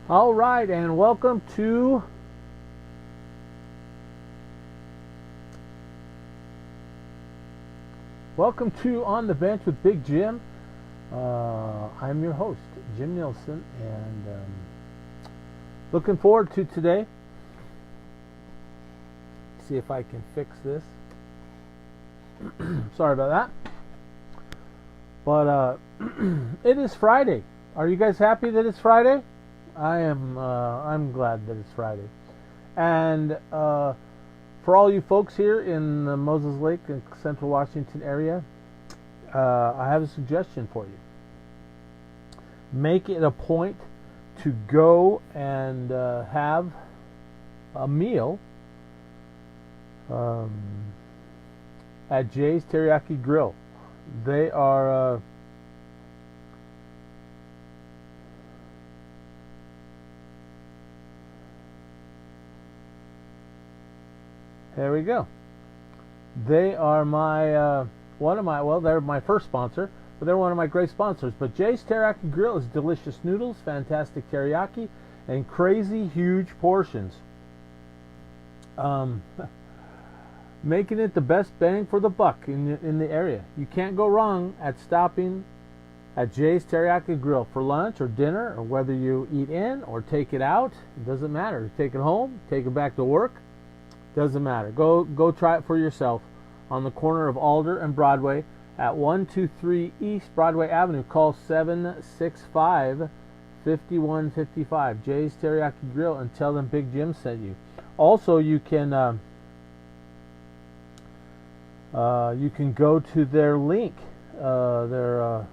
All right, and welcome to On the Bench with Big Jim. I'm your host, Jim Nielsen, and looking forward to today. See if I can fix this. Sorry about that. But it is Friday. Are you guys happy that it's Friday? I am. I'm glad that it's Friday, and for all you folks here in the Moses Lake and Central Washington area, I have a suggestion for you. Make it a point to go and have a meal at Jay's Teriyaki Grill. They are. There we go. They are my they're my first sponsor, but they're one of my great sponsors. But Jay's Teriyaki Grill is delicious noodles, fantastic teriyaki, and crazy huge portions. Making it the best bang for the buck in the area. You can't go wrong at stopping at Jay's Teriyaki Grill for lunch or dinner, or whether you eat in or take it out. It doesn't matter. Take it home, take it back to work. Doesn't matter. Go try it for yourself on the corner of Alder and Broadway at 123 East Broadway Avenue. Call 765-5155. Jay's Teriyaki Grill, and tell them Big Jim sent you. Also, you can go to their link. You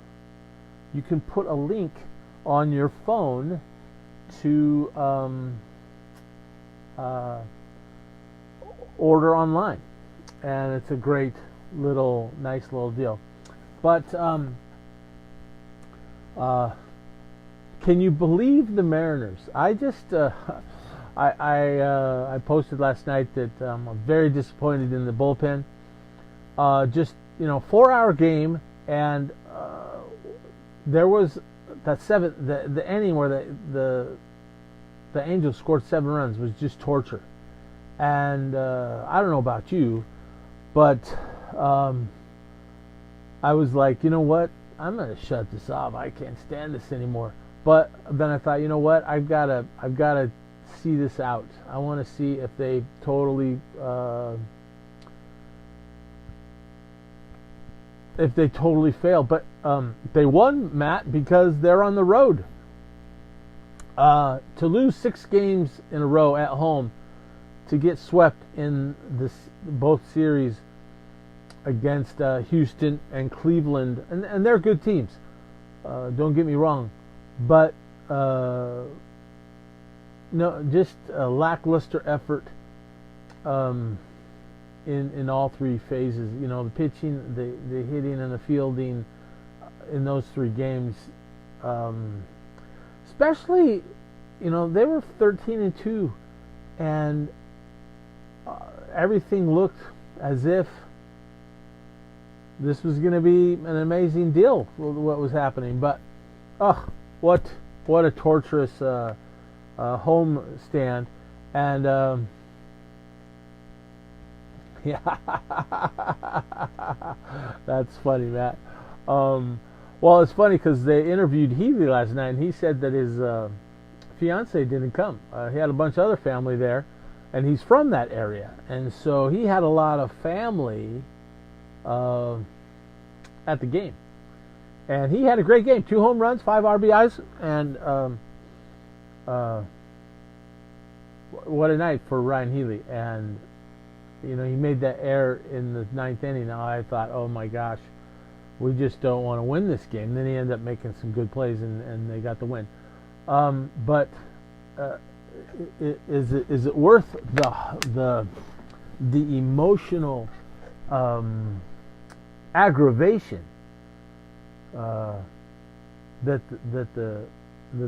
can put a link on your phone to order online, and it's a great nice little deal. But can you believe the Mariners? I just I posted last night that I'm very disappointed in the bullpen. Just 4-hour game, and there was that the inning where the Angels scored 7 runs was just torture. And I don't know about you, but I was like, you know what? I'm gonna shut this off. I can't stand this anymore. But then I thought, you know what? I've gotta see this out. I want to see if they totally fail. But they won, Matt, because they're on the road. To lose 6 games in a row at home, to get swept in both series against Houston and Cleveland, and they're good teams. Don't get me wrong, but no, just a lackluster effort in all 3 phases. The pitching, the hitting, and the fielding in those 3 games. Especially, they were 13-2, and everything looked as if this was going to be an amazing deal with what was happening. But what a torturous home stand. And yeah, that's funny, Matt. Well, it's funny because they interviewed Healy last night, and he said that his fiance didn't come. He had a bunch of other family there, and he's from that area, and so he had a lot of family at the game. And he had a great game. 2 home runs, 5 RBIs, and what a night for Ryan Healy. And he made that error in the 9th inning. Now I thought, oh my gosh, we just don't want to win this game. And then he ended up making some good plays, and they got the win. But is it worth the emotional aggravation that the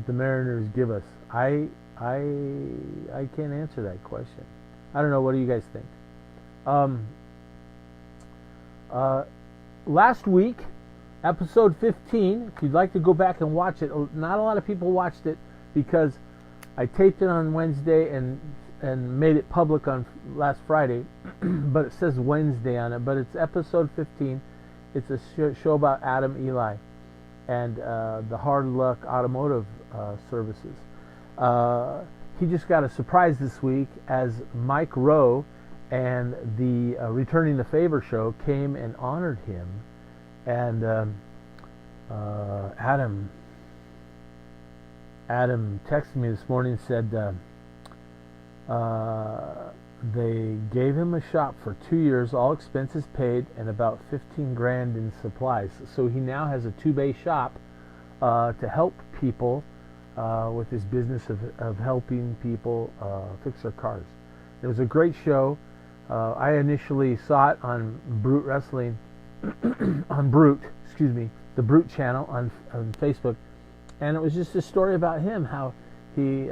Mariners give us. I can't answer that question. I don't know. What do you guys think? Last week, episode 15. If you'd like to go back and watch it, not a lot of people watched it because I taped it on Wednesday and made it public on last Friday, but it says Wednesday on it. But it's episode 15. It's a show about Adam Eli and the Hard Luck Automotive Services. He just got a surprise this week as Mike Rowe and the Returning the Favor show came and honored him. And Adam texted me this morning and said they gave him a shop for 2 years, all expenses paid, and about $15,000 in supplies. So he now has a 2-bay shop to help people with his business of helping people fix their cars. It was a great show. I initially saw it on Brute Wrestling, on Brute, the Brute channel on Facebook, and it was just a story about him, how he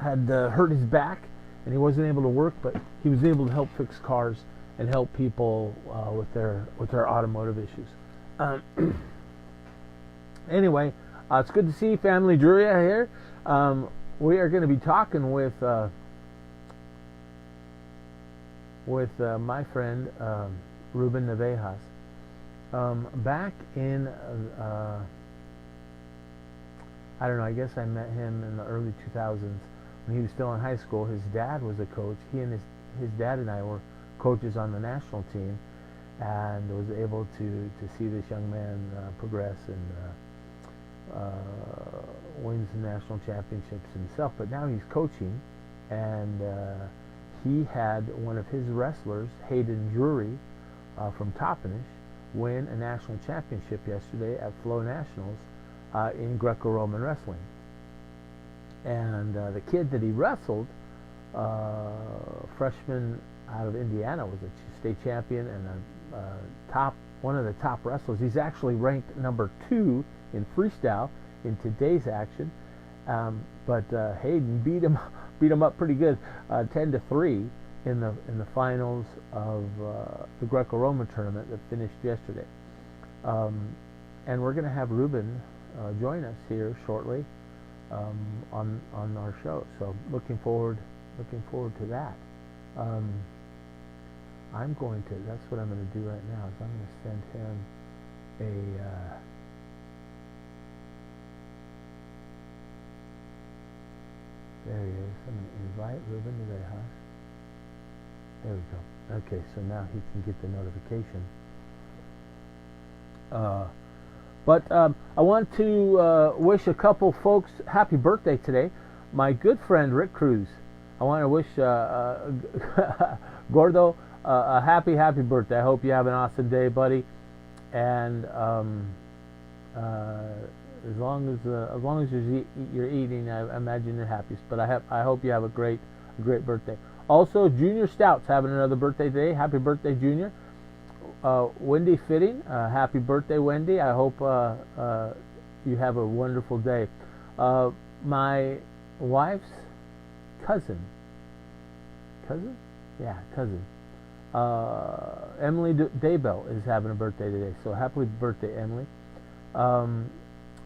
had hurt his back and he wasn't able to work, but he was able to help fix cars and help people with their automotive issues. Anyway, it's good to see Family Dury here. We are going to be talking with my friend Ruben Navejas. Back in I don't know, I guess I met him in the early 2000s when he was still in high school. His dad was a coach. He and his dad and I were coaches on the national team, and was able to see this young man progress and wins national championships himself. But now he's coaching, and he had one of his wrestlers, Haiden Dury, from Toppenish, win a national championship yesterday at Flow Nationals in Greco-Roman wrestling. And the kid that he wrestled, freshman out of Indiana, was a state champion and one of the top wrestlers. He's actually ranked number 2 in freestyle in today's action. But Haiden beat him up pretty good, 10-3 in the finals of the Greco-Roman tournament that finished yesterday. And we're going to have Ruben join us here shortly on our show. So looking forward to that. That's what I'm going to do right now. Is I'm going to send him there he is. I'm going to invite Ruben Navejas. There we go. Okay, so now he can get the notification. But I want to wish a couple folks happy birthday today. My good friend Rick Cruz. I want to wish Gordo a happy birthday. I hope you have an awesome day, buddy. And as long as you're eating, I imagine you're happiest. But I hope you have a great birthday. Also, Junior Stout's having another birthday today. Happy birthday, Junior. Wendy Fitting, happy birthday, Wendy. I hope you have a wonderful day. My wife's cousin, Emily Daybell is having a birthday today. So happy birthday, Emily.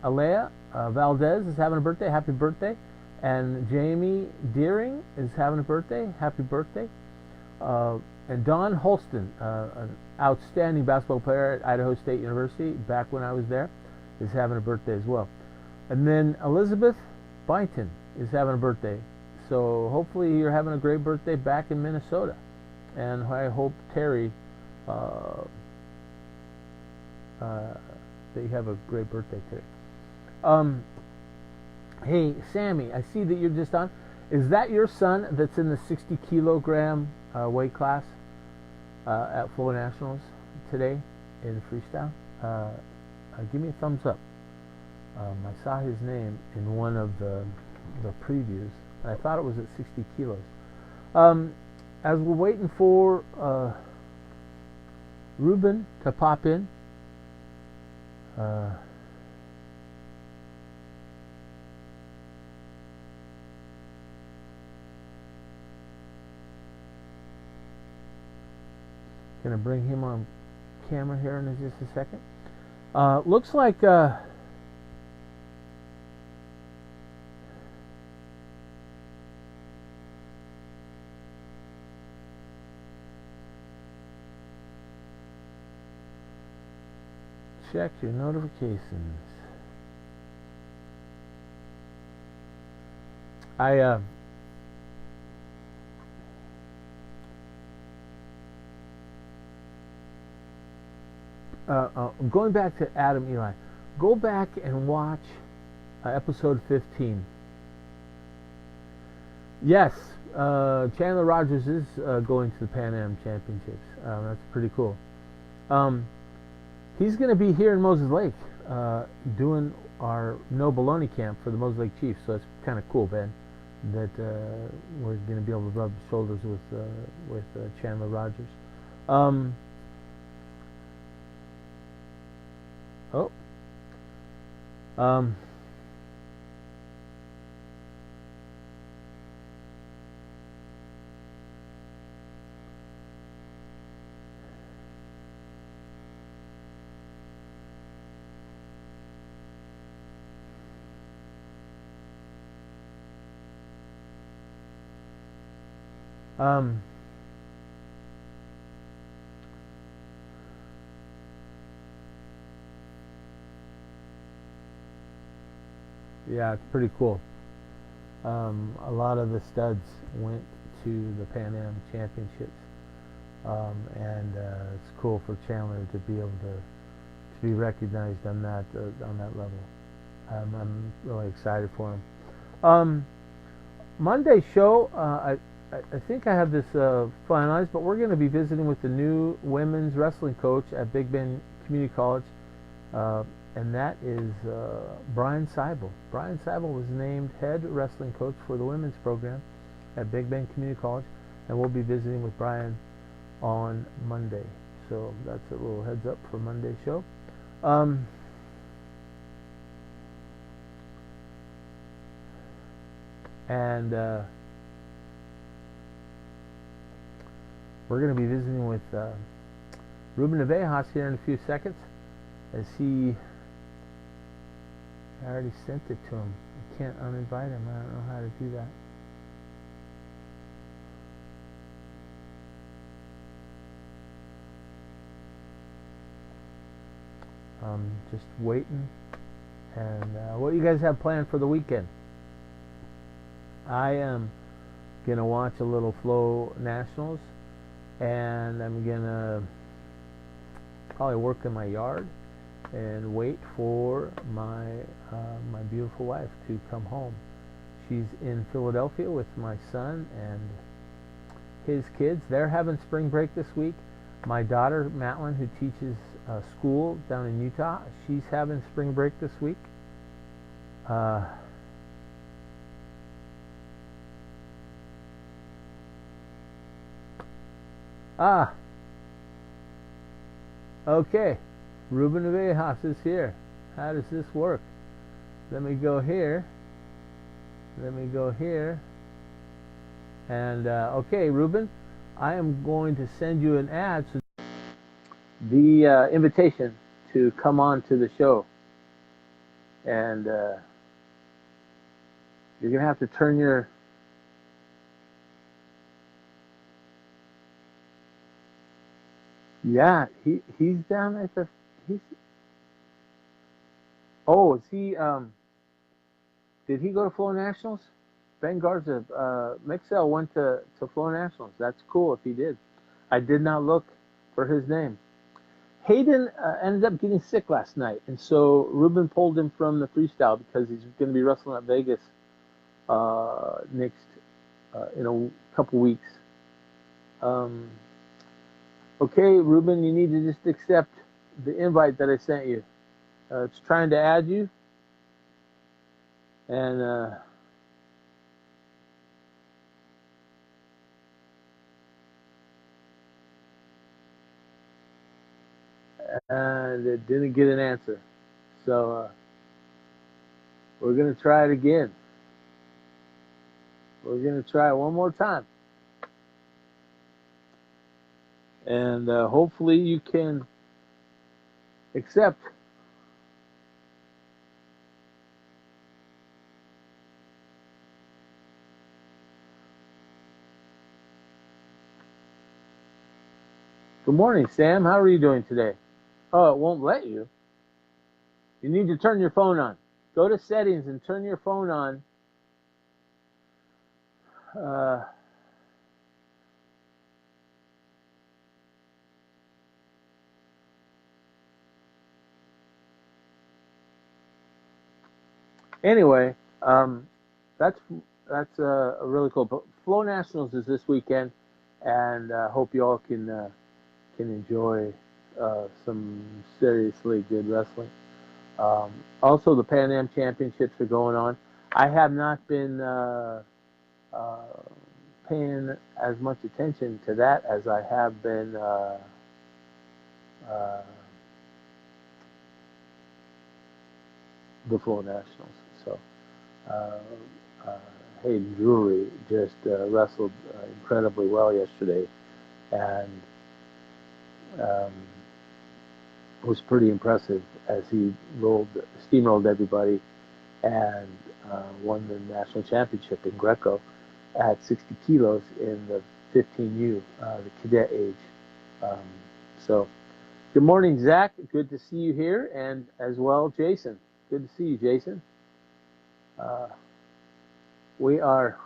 Alea Valdez is having a birthday. Happy birthday. And Jamie Deering is having a birthday. Happy birthday. And Don Holston, an outstanding basketball player at Idaho State University back when I was there, is having a birthday as well. And then Elizabeth Byington is having a birthday. So hopefully you're having a great birthday back in Minnesota. And I hope, Terry, that you have a great birthday today. Hey, Sammy, I see that you're just on. Is that your son that's in the 60 kilogram weight class at Flow Nationals today in freestyle? Give me a thumbs up. I saw his name in one of the previews, and I thought it was at 60 kilos. As we're waiting for Ruben to pop in. Gonna bring him on camera here in just a second. Looks like check your notifications. Going back to Adam Eli, go back and watch episode 15. Yes, Chandler Rogers is going to the Pan Am Championships. That's pretty cool. He's going to be here in Moses Lake doing our No Baloney camp for the Moses Lake Chiefs, so it's kind of cool, Ben, that we're going to be able to rub shoulders with Chandler Rogers. Yeah, it's pretty cool. A lot of the studs went to the Pan Am Championships, and it's cool for Chandler to be able to be recognized on that level. I'm really excited for him. Monday's show, I think I have this finalized, but we're going to be visiting with the new women's wrestling coach at Big Bend Community College, and that is Brian Seibel. Brian Seibel was named head wrestling coach for the women's program at Big Bend Community College, and we'll be visiting with Brian on Monday. So that's a little heads up for Monday's show. And we're going to be visiting with Ruben Navejas here in a few seconds, as I already sent it to him. I can't uninvite him. I don't know how to do that. Just waiting. And what do you guys have planned for the weekend? I am going to watch a little Flow Nationals, and I'm going to probably work in my yard and wait for my my beautiful wife to come home. She's in Philadelphia with my son and his kids. They're having spring break this week. My daughter, Madeline, who teaches school down in Utah, she's having spring break this week. Okay. Ruben Navejas is here. How does this work? Let me go here. Let me go here. And okay, Ruben, I am going to send you an ad, so the invitation to come on to the show. And you're going to have to turn your... Yeah, he's down at the... Oh, is he... did he go to Flow Nationals? Ben Garza, Mixel went to Flow Nationals. That's cool if he did. I did not look for his name. Haiden ended up getting sick last night, and so Ruben pulled him from the freestyle because he's going to be wrestling at Vegas next in a couple weeks. Okay, Ruben, you need to just accept the invite that I sent you. It's trying to add you, and and it didn't get an answer. So we're going to try it again. We're going to try it one more time. And hopefully you can accept. Good morning, Sam. How are you doing today? Oh, it won't let you. You need to turn your phone on. Go to settings and turn your phone on. Uh, anyway, that's really cool. But Flow Nationals is this weekend, and hope you all can enjoy some seriously good wrestling. Also, the Pan Am Championships are going on. I have not been uh, paying as much attention to that as I have been uh, the Flow Nationals. So, uh, uh, Haiden Dury just wrestled incredibly well yesterday, and um, was pretty impressive as he steamrolled everybody, and won the national championship in Greco at 60 kilos in the 15U, the cadet age. Um, so, good morning, Zach. Good to see you here, and as well, Jason. Good to see you, Jason. Uh, we are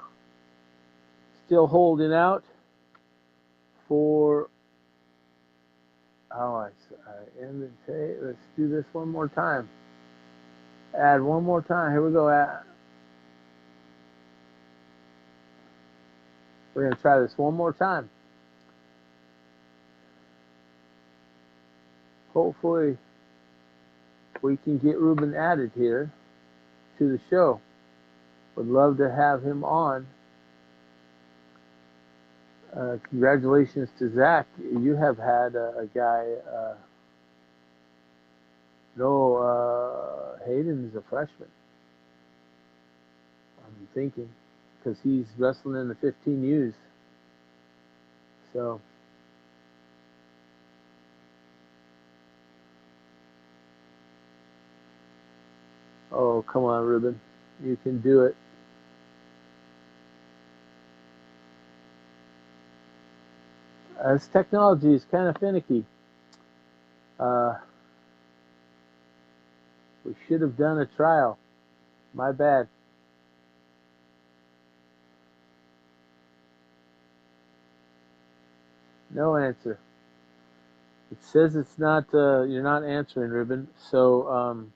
still holding out for. Oh, let's do this one more time. Add one more time. Here we go. We're going to try this one more time. Hopefully, we can get Ruben added here to the show. Would love to have him on. Congratulations to Zach. You have had a guy. Hayden is a freshman. I'm thinking because he's wrestling in the 15Us. So. Oh, come on, Ruben. You can do it. This technology is kind of finicky. We should have done a trial. My bad. No answer. It says it's not. You're not answering, Ruben. So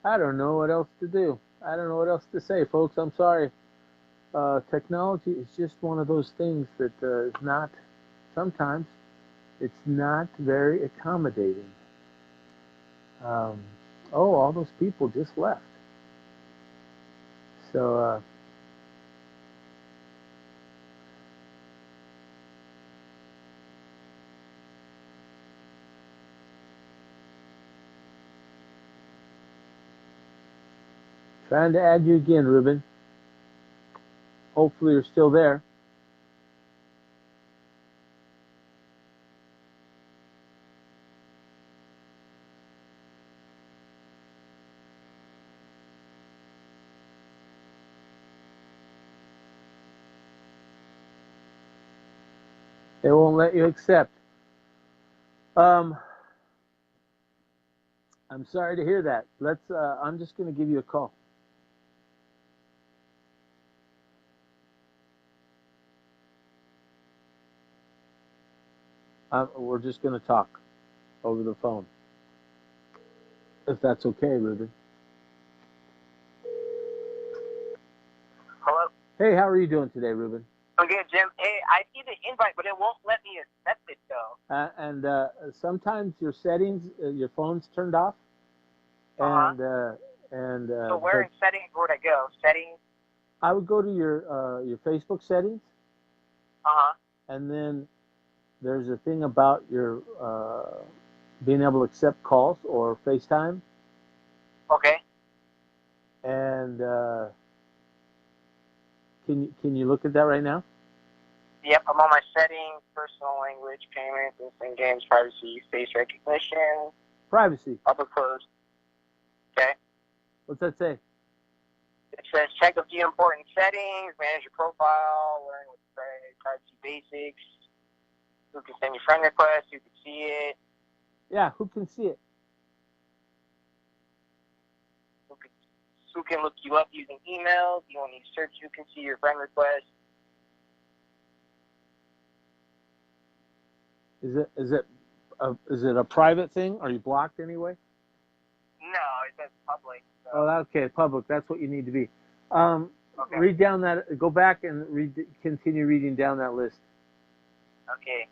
I don't know what else to do. I don't know what else to say, folks. I'm sorry. Technology is just one of those things that is not. Sometimes it's not very accommodating. All those people just left. So trying to add you again, Ruben. Hopefully you're still there. They won't let you accept. I'm sorry to hear that. I'm just going to give you a call. We're just going to talk over the phone, if that's okay, Ruben. Hello? Hey, how are you doing today, Ruben? I'm good, Jim. Hey, I see the invite, but it won't let me accept it, though. And sometimes your settings, your phone's turned off. Uh-huh. So where in settings would I go? Settings? I would go to your Facebook settings. Uh-huh. And then there's a thing about your being able to accept calls or FaceTime. Okay. And can you look at that right now? Yep, I'm on my settings, personal language, payments, instant games, privacy, face recognition. Privacy. Upper close. Okay. What's that say? It says check a few important settings, manage your profile, learn with privacy basics, who can send you friend requests, who can see it. Yeah, who can see it? Who can look you up using emails? You want me to search who can see your friend requests? Is it a private thing? Are you blocked anyway? No, it says public. So. Oh, okay, public. That's what you need to be. Okay. Read down that. Go back and continue reading down that list. Okay.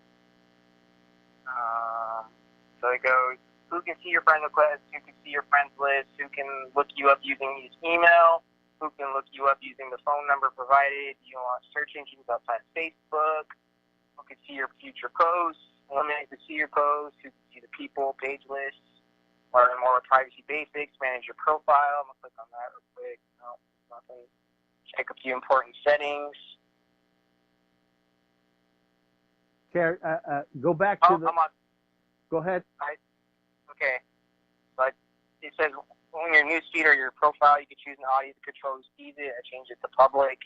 So it goes, who can see your friend requests, who can see your friends list, who can look you up using his email, who can look you up using the phone number provided, you want search engines outside Facebook, who can see your future posts, eliminate the see your posts, who can see the people, page lists, learn more privacy basics, manage your profile. I'm going to click on that real quick. No, nothing. Check a few important settings. Okay, go back to the... I'm on. Go ahead. Okay. But it says on your newsfeed or your profile, you can choose an audience control who sees it. I changed it to public.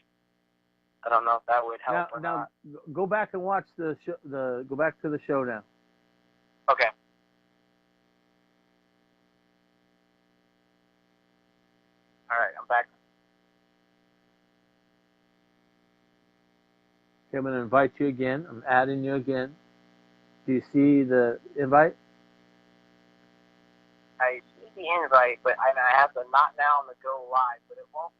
I don't know if that would help or not. Now, go back and watch the show. Go back to the show now. Okay. All right, I'm back. Okay, I'm going to invite you again. I'm adding you again. Do you see the invite? I see the invite, but I have the not now on the go live, but it won't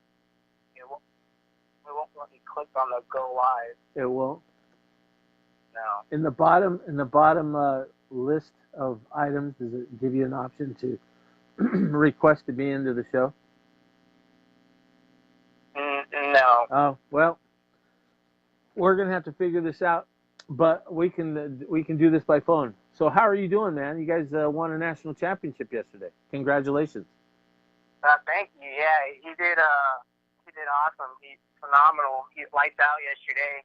let me click on the go live. It won't. No. In the bottom list of items, does it give you an option to request to be into the show? No. Oh, well, we're gonna have to figure this out, but we can do this by phone. So how are you doing, man? You guys won a national championship yesterday. Congratulations. Thank you. Yeah, he did awesome. He's phenomenal. He lights out yesterday.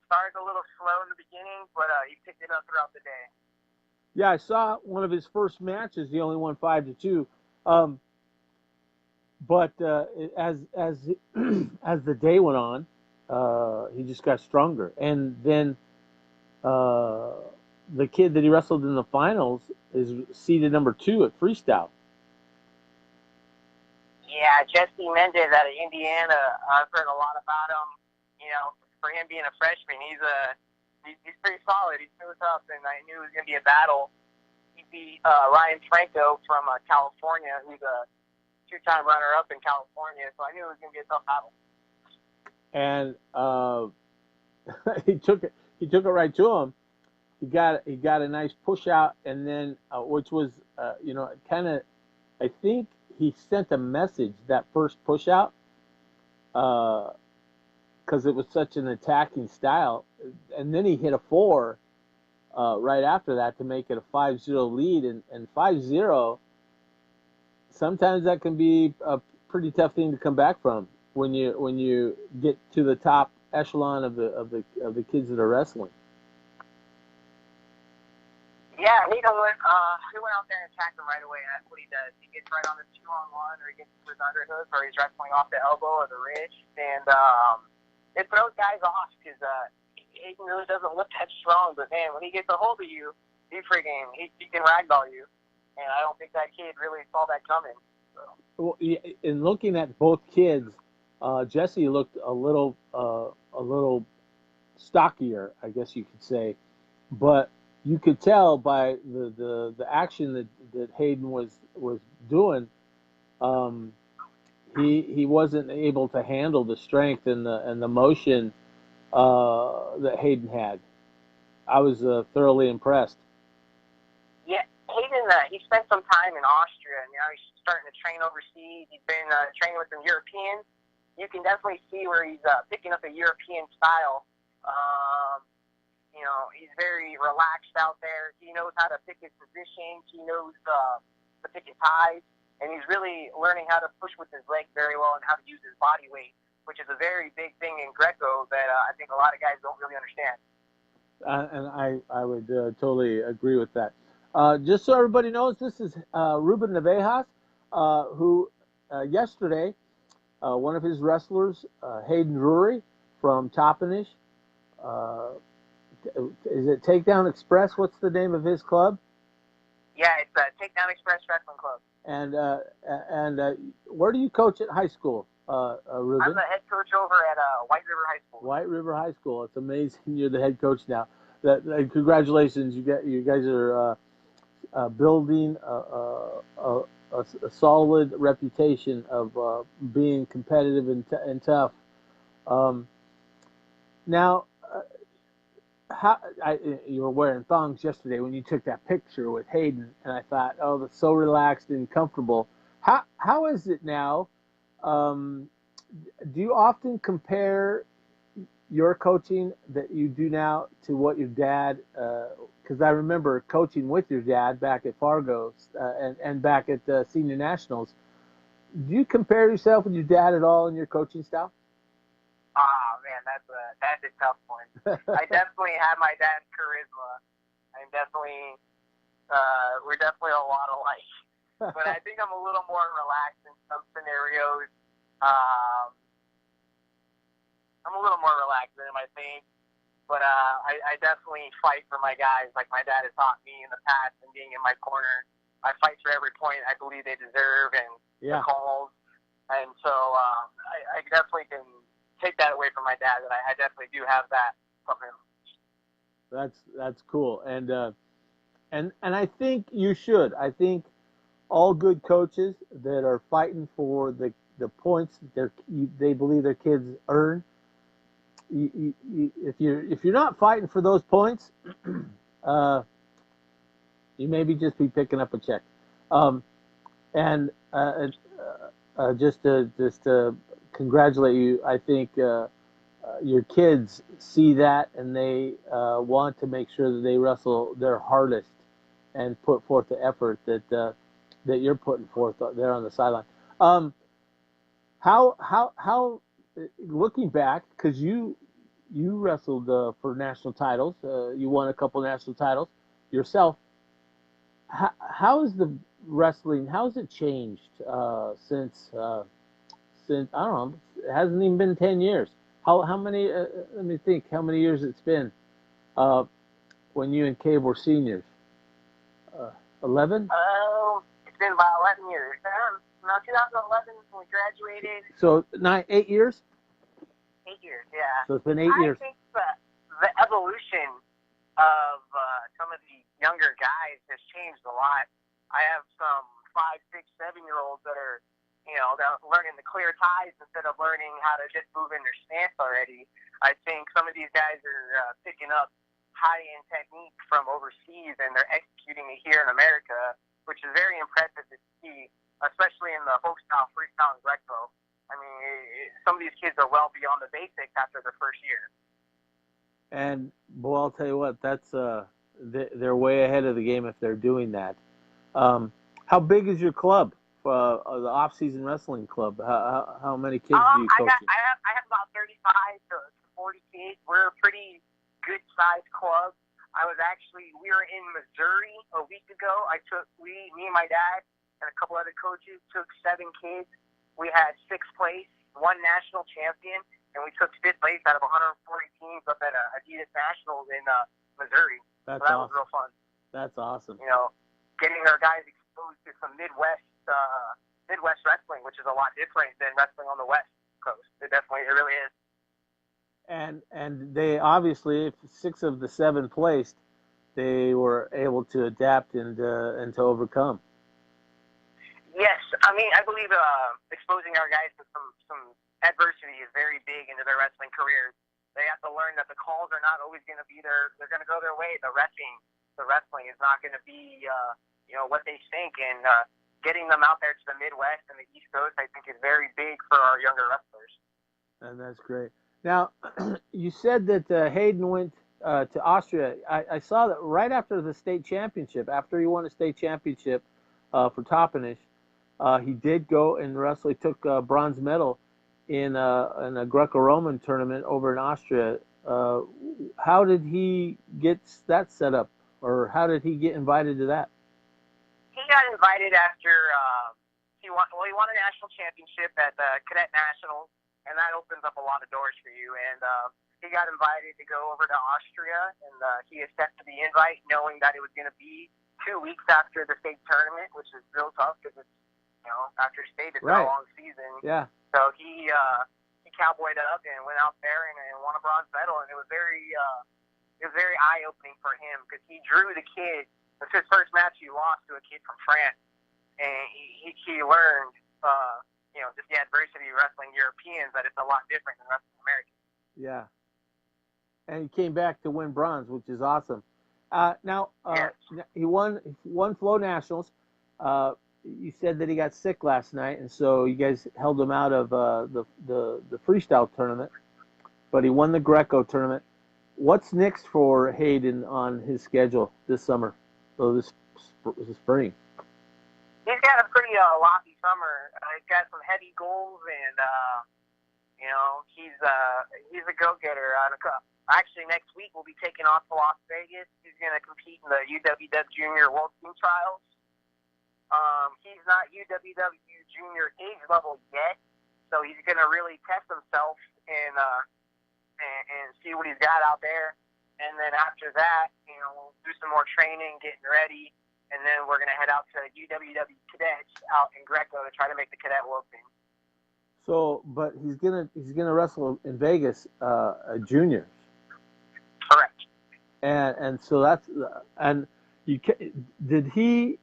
Started a little slow in the beginning, but he picked it up throughout the day. Yeah, I saw one of his first matches. He only won 5-2. But as the day went on, he just got stronger. And then the kid that he wrestled in the finals is seeded number 2 at freestyle. Yeah, Jesse Mendez out of Indiana. I've heard a lot about him. You know, for him being a freshman, he's pretty solid. He's really tough, and I knew it was going to be a battle. He beat Ryan Franco from California, who's a 2-time runner-up in California, so I knew it was going to be a tough battle. And he took it right to him. He got a nice push out, and then which was kind of, I think he sent a message that first push out because it was such an attacking style, and then he hit a 4 right after that to make it a 5-0 lead, and 5-0. Sometimes that can be a pretty tough thing to come back from when you get to the top echelon of the kids that are wrestling. Yeah, he went out there and attacked him right away, and that's what he does. He gets right on the 2-on-1, or he gets to his underhook, or he's wrestling off the elbow or the wrist, and it throws guys off because Haiden really doesn't look that strong, but man, when he gets a hold of you, he can ragdoll you, and I don't think that kid really saw that coming. So. Well, in looking at both kids, Jesse looked a little stockier, I guess you could say, but you could tell by the action that Haiden was doing, he wasn't able to handle the strength and the motion that Haiden had. I was thoroughly impressed. Yeah, Haiden, he spent some time in Austria, and now he's starting to train overseas. He's been training with some Europeans. You can definitely see where he's picking up a European style. he's very relaxed out there. He knows how to pick his positions. He knows to pick his ties. And he's really learning how to push with his legs very well and how to use his body weight, which is a very big thing in Greco that I think a lot of guys don't really understand. And I would totally agree with that. Just so everybody knows, this is Ruben Navejas, who yesterday, one of his wrestlers, Haiden Dury from Toppenish, is it Takedown Express? What's the name of his club? Yeah, it's Takedown Express Wrestling Club. And where do you coach at high school, Ruben? I'm the head coach over at White River High School. White River High School. It's amazing you're the head coach now. Congratulations, you guys are building a solid reputation of being competitive and tough. Now, you were wearing thongs yesterday when you took that picture with Haiden, and I thought, oh, that's so relaxed and comfortable. How is it now? Do you often compare your coaching that you do now to what your dad? Because I remember coaching with your dad back at Fargo and back at the Senior Nationals. Do you compare yourself with your dad at all in your coaching style? Oh man, that's a tough one. I definitely have my dad's charisma. I'm definitely we're definitely a lot alike. But I think I'm a little more relaxed in some scenarios. I'm a little more relaxed than him, I think. But I definitely fight for my guys, like my dad has taught me in the past, and being in my corner. I fight for every point I believe they deserve and the calls. And so I definitely can take that away from my dad, and I definitely do have that from him. That's cool, and I think you should. I think all good coaches that are fighting for the points that they believe their kids earn. If you're not fighting for those points, you maybe just be picking up a check. And just to congratulate you, I think your kids see that and they want to make sure that they wrestle their hardest and put forth the effort that you're putting forth there on the sideline. How looking back, because you wrestled for national titles, you won a couple national titles yourself. How is the wrestling? How has it changed since I don't know? It hasn't even been 10 years. How many? Let me think. How many years it's been when you and Cave were seniors? 11. It's been about 11 years. No, 2011 when we graduated. So 8 years. 8 years, yeah. So it's been 8 years. I think the evolution of some of the younger guys has changed a lot. I have some 5, 6, 7-year-olds that are, they're learning the clear ties instead of learning how to just move in their stance already. I think some of these guys are picking up high-end technique from overseas, and they're executing it here in America, which is very impressive to see, especially in the folk style, freestyle, and Greco. I mean, some of these kids are well beyond the basics after their first year. And, boy, I'll tell you what, that's they're way ahead of the game if they're doing that. How big is your club, the off-season wrestling club? How many kids do you coach? I have about 35 to 40 kids. We're a pretty good-sized club. We were in Missouri a week ago. Me and my dad and a couple other coaches took 7 kids. We had 6th place, 1 national champion, and we took 5th place out of 140 teams up at Adidas Nationals in Missouri. That was real fun. That's awesome. Getting our guys exposed to some Midwest wrestling, which is a lot different than wrestling on the West Coast. It really is. And they obviously, if 6 of the 7 placed, they were able to adapt and to overcome. Yes, I mean, I believe exposing our guys to some adversity is very big into their wrestling careers. They have to learn that the calls are not always going to be they're going to go their way. The wrestling is not going to be, what they think. And getting them out there to the Midwest and the East Coast, I think, is very big for our younger wrestlers. And that's great. Now, you said that Haiden went to Austria. I saw that right after the state championship, after he won a state championship for Toppenish, he did go and wrestle. He took a bronze medal in a Greco-Roman tournament over in Austria. How did he get that set up, or how did he get invited to that? He got invited after he won. Well, he won a national championship at the Cadet Nationals, and that opens up a lot of doors for you. And he got invited to go over to Austria, and he accepted the invite, knowing that it was going to be 2 weeks after the state tournament, which is real tough because it's, you know, after state it's right. a long season. Yeah. So he cowboyed up and went out there and won a bronze medal, and it was very eye opening for him because he drew the kid. It's his first match he lost to a kid from France, and he learned, you know, just the adversity of wrestling Europeans, that it's a lot different than wrestling Americans. Yeah. And he came back to win bronze, which is awesome. Now, yes. he won Flow Nationals. You said that he got sick last night, and so you guys held him out of the freestyle tournament, but he won the Greco tournament. What's next for Haiden on his schedule this summer, or this spring? He's got a pretty lofty summer. He's got some heavy goals, and you know, he's a go-getter. Actually, next week we'll be taking off to Las Vegas. He's going to compete in the UWW Junior World Team Trials. He's not UWW Junior age level yet, so he's going to really test himself and see what he's got out there. And then after that, you know, we'll do some more training, getting ready, and then we're going to head out to UWW Cadets out in Greco to try to make the Cadet World Team. So, but he's gonna wrestle in Vegas, juniors. Correct. And so that's, and you did he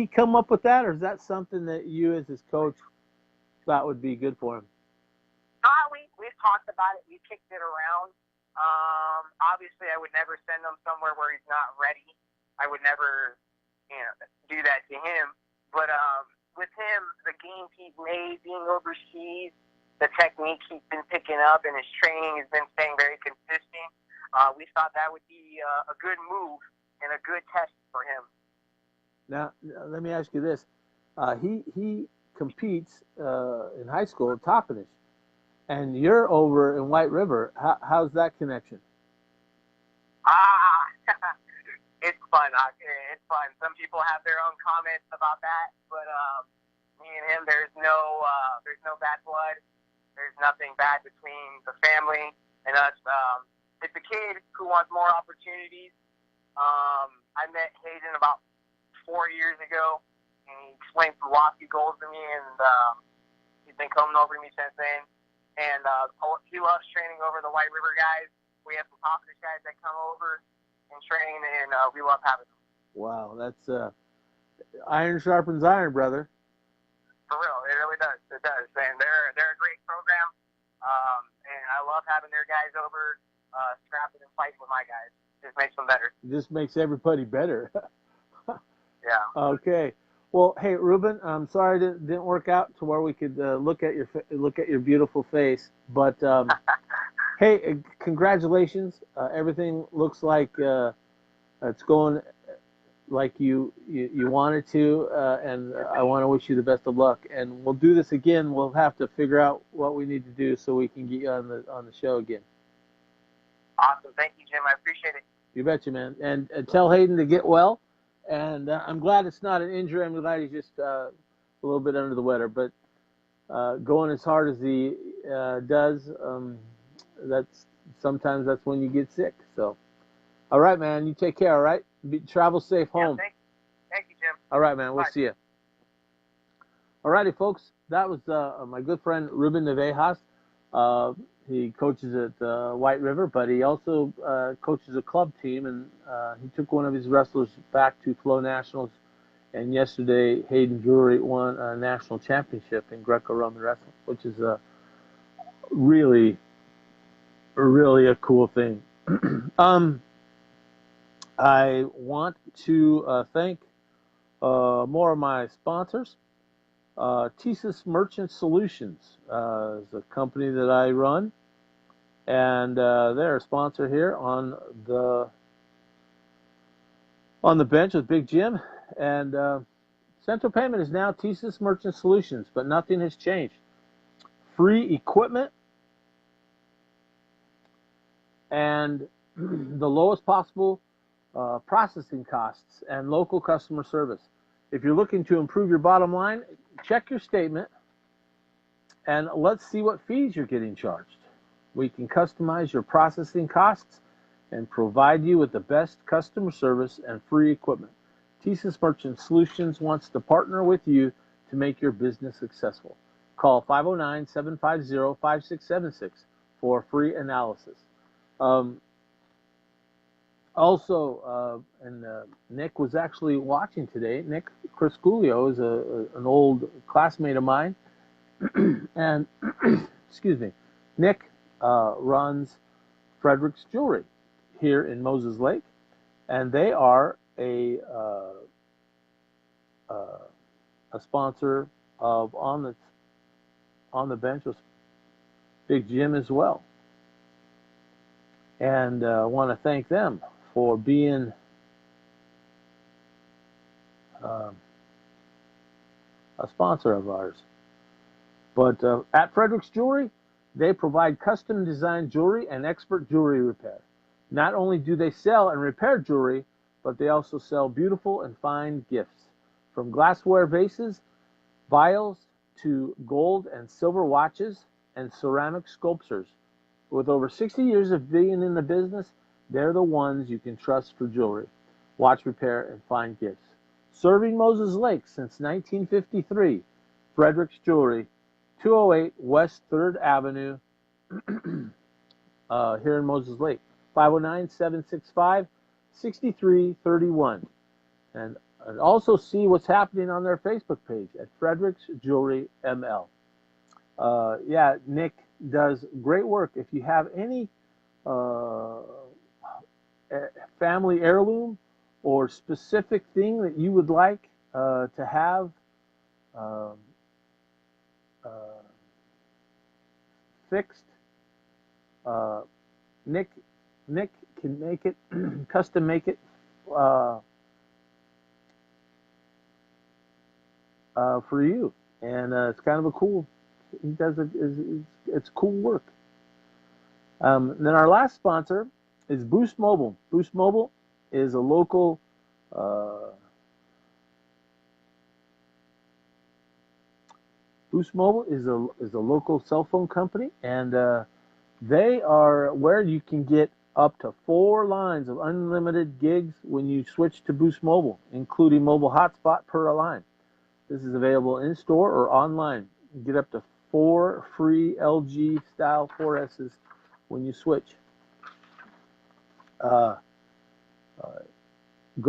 come up with that, or is that something that you as his coach thought would be good for him? We've talked about it. We've kicked it around. Obviously, I would never send him somewhere where he's not ready. I would never, you know, do that to him. But with him, the gains he's made being overseas, the technique he's been picking up, and his training has been staying very consistent. We thought that would be a good move and a good test for him. Now, let me ask you this: he competes in high school at Toppenish, and you're over in White River. How's that connection? It's fun. It's fun. Some people have their own comments about that, but me and him, there's no bad blood. There's nothing bad between the family and us. It's a kid who wants more opportunities. I met Haiden about 4 years ago, and he explained some lofty goals to me, and he's been coming over to me since then. And he loves training over the White River guys. We have some Toppenish guys that come over and train, and we love having them. Wow, that's iron sharpens iron, brother. For real, it really does. It does, and they're a great program, and I love having their guys over, scrapping and fighting with my guys. It just makes them better. It just makes everybody better. Yeah. Okay. Well, hey, Ruben, I'm sorry it didn't work out to where we could look at your beautiful face, but hey, congratulations. Everything looks like it's going like you wanted to, and I want to wish you the best of luck. And we'll do this again. We'll have to figure out what we need to do so we can get you on the show again. Awesome. Thank you, Jim. I appreciate it. You betcha, man. And tell Haiden to get well. And I'm glad it's not an injury. I'm glad he's just a little bit under the weather. But going as hard as he does, sometimes that's when you get sick. So, all right, man. You take care. All right. Travel safe home. Yeah, thank you, Jim. All right, man. We'll Bye. see you. All righty, folks. That was my good friend Ruben Navejas. He coaches at White River, but he also coaches a club team, and he took one of his wrestlers back to Flow Nationals. And yesterday, Haiden Dury won a national championship in Greco-Roman wrestling, which is really a cool thing. I want to thank more of my sponsors. Thesis Merchant Solutions is a company that I run. and they're a sponsor here on the bench with Big Jim. And Central Payment is now TSYS Merchant Solutions, but nothing has changed. Free equipment and the lowest possible processing costs and local customer service. If you're looking to improve your bottom line, check your statement and let's see what fees you're getting charged. We can customize your processing costs and provide you with the best customer service and free equipment. TSYS Merchant Solutions wants to partner with you to make your business successful. Call 509-750-5676 for a free analysis. Nick was actually watching today. Nick Crisculio is an old classmate of mine. And, excuse me, Nick runs Frederick's Jewelry here in Moses Lake. And they are a sponsor of On the Bench with Big Jim as well. And I want to thank them for being a sponsor of ours. But at Frederick's Jewelry, they provide custom designed jewelry and expert jewelry repair. Not only do they sell and repair jewelry, but they also sell beautiful and fine gifts. From glassware vases, vials, to gold and silver watches and ceramic sculptures. With over 60 years of being in the business, they're the ones you can trust for jewelry, watch repair, and fine gifts. Serving Moses Lake since 1953, Frederick's Jewelry, 208 West 3rd Avenue, here in Moses Lake, 509-765-6331. And also see what's happening on their Facebook page at Frederick's Jewelry ML. Yeah, Nick does great work. If you have any family heirloom or specific thing that you would like to have fixed, Nick can make it, custom make it for you, and it's kind of a cool. He does it's cool work. Then our last sponsor is Boost Mobile. Boost Mobile is a local local cell phone company, and they are where you can get up to 4 lines of unlimited gigs when you switch to Boost Mobile, including mobile hotspot per line. This is available in store or online. You get up to 4 free LG style 4Ss when you switch. Go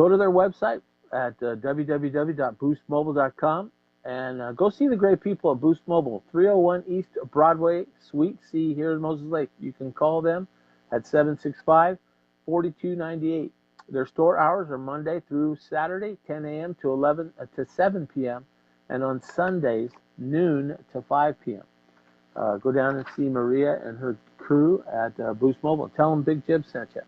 to their website at www.boostmobile.com and go see the great people at Boost Mobile, 301 East Broadway, Suite C here in Moses Lake. You can call them at 765-4298. Their store hours are Monday through Saturday, 10 a.m. to 7 p.m., and on Sundays, noon to 5 p.m. Go down and see Maria and her crew at Boost Mobile. Tell them Big Jim sent you.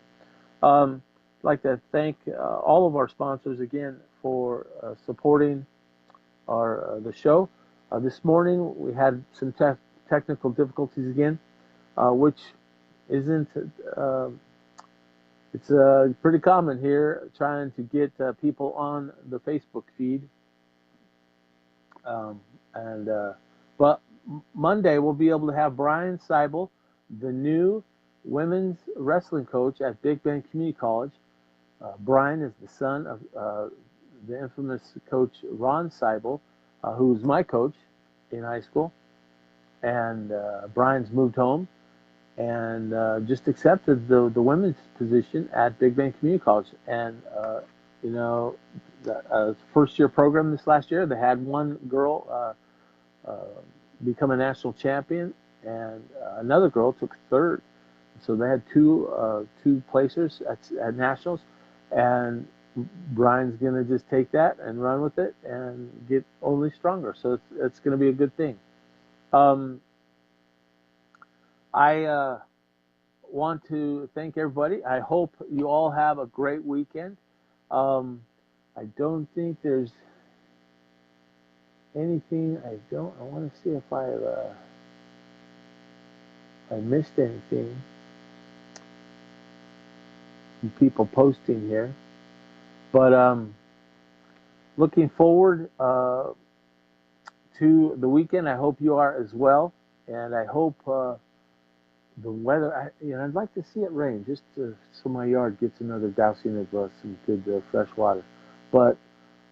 I'd like to thank all of our sponsors again for supporting the show. This morning we had some technical difficulties again, which isn't. It's pretty common here trying to get people on the Facebook feed. But Monday we'll be able to have Brian Seibel, the new women's wrestling coach at Big Bend Community College. Brian is the son of the infamous coach Ron Seibel, who was my coach in high school. And Brian's moved home and just accepted the women's position at Big Bend Community College. And the first year program this last year, they had one girl become a national champion, and another girl took third. So they had two placers at nationals, and Brian's going to just take that and run with it and get only stronger. So it's going to be a good thing. I want to thank everybody. I hope you all have a great weekend. I don't think there's anything. I want to see if I missed anything. Some people posting here, but looking forward to the weekend. I hope you are as well, and I hope the weather. I'd like to see it rain just so my yard gets another dousing of some good fresh water. But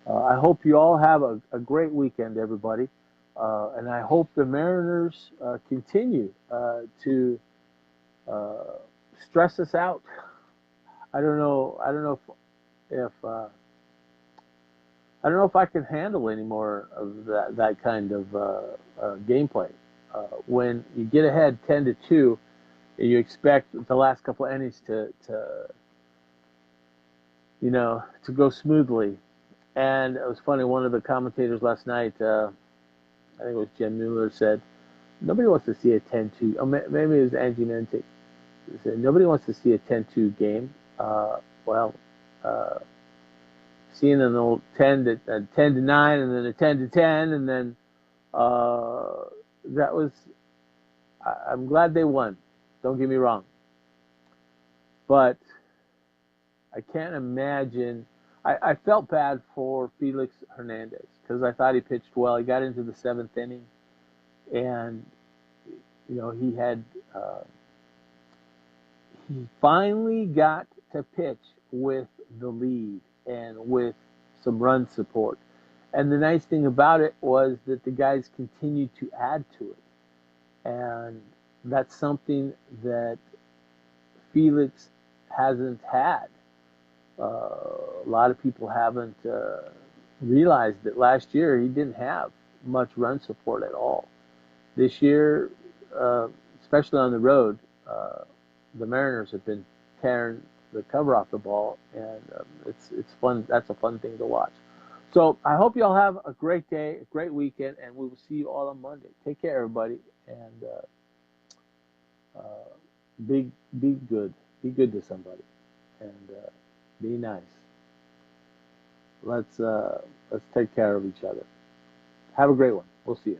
I hope you all have a great weekend, everybody, and I hope the Mariners continue to stress us out. I don't know. If I don't know if I can handle any more of that kind of gameplay. When you get ahead 10-2, you expect the last couple of innings to go smoothly. And it was funny. One of the commentators last night, I think it was Jen Mueller, said nobody wants to see a 10-2. Oh, maybe it was Angie Menti. He said nobody wants to see a 10-2 game. Seeing an old 10-9 and then a 10-10, and then that was. I'm glad they won. Don't get me wrong, but I can't imagine. I felt bad for Felix Hernandez because I thought he pitched well. He got into the 7th inning, and he had he finally got to pitch with the lead and with some run support. And the nice thing about it was that the guys continued to add to it. And that's something that Felix hasn't had. A lot of people haven't realized that last year he didn't have much run support at all. This year, especially on the road, the Mariners have been tearing the cover off the ball, and it's fun. That's a fun thing to watch. So I hope you all have a great day, a great weekend, and we will see you all on Monday. Take care, everybody, and be good. Be good to somebody, and be nice. Let's take care of each other. Have a great one. We'll see you.